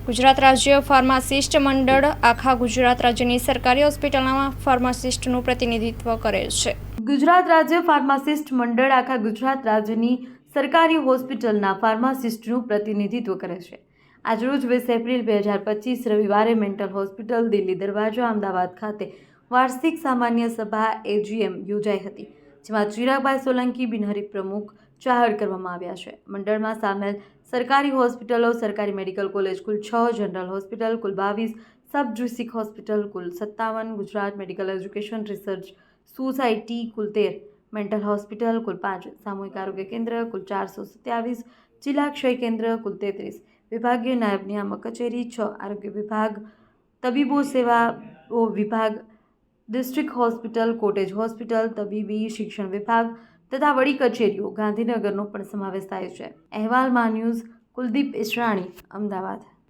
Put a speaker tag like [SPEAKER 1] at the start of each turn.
[SPEAKER 1] ગુજરાત રાજ્ય ફાર્માસિસ્ટ મંડળ આખા ગુજરાત રાજ્યની સરકારી હોસ્પિટલમાં ફાર્માસિસ્ટનું પ્રતિનિધિત્વ કરે છે. ગુજરાત રાજ્ય ફાર્માસિસ્ટ મંડળ આખા ગુજરાત રાજ્યની સરકારી હોસ્પિટલના ફાર્માસિસ્ટનું પ્રતિનિધિત્વ કરે છે. આજરોજ 20 એપ્રિલ 2025 રવિવારે મેન્ટલ હોસ્પિટલ દિલ્હી દરવાજા અમદાવાદ ખાતે વાર્ષિક સામાન્ય સભા AGM યોજાઈ હતી, જેમાં ચિરાગભાઈ સોલંકી બિનહરીફ પ્રમુખ જાહેર કરવામાં આવ્યા છે. મંડળમાં સામેલ સરકારી હોસ્પિટલો: સરકારી મેડિકલ કોલેજ કુલ 6, જનરલ હોસ્પિટલ કુલ 22, સબ ડિસ્ટ્રિક્ટ હોસ્પિટલ કુલ 57, Gujarat medical education research society કુલ 13, મેન્ટલ હોસ્પિટલ કુલ 5, સામૂહિક આરોગ્ય કેન્દ્ર કુલ 427, જિલ્લા ક્ષય કેન્દ્ર કુલ 33, વિભાગીય નાયબ નિયામક કચેરી 6, આરોગ્ય વિભાગ, તબીબો સેવાઓ વિભાગ, ડિસ્ટ્રિક્ટ હોસ્પિટલ, કોટેજ હોસ્પિટલ, તબીબી શિક્ષણ વિભાગ તથા વડી કચેરીઓ ગાંધીનગરનો પણ સમાવેશ થાય છે. અહેવાલ મા ન્યૂઝ, કુલદીપ ઈસરાણી, અમદાવાદ.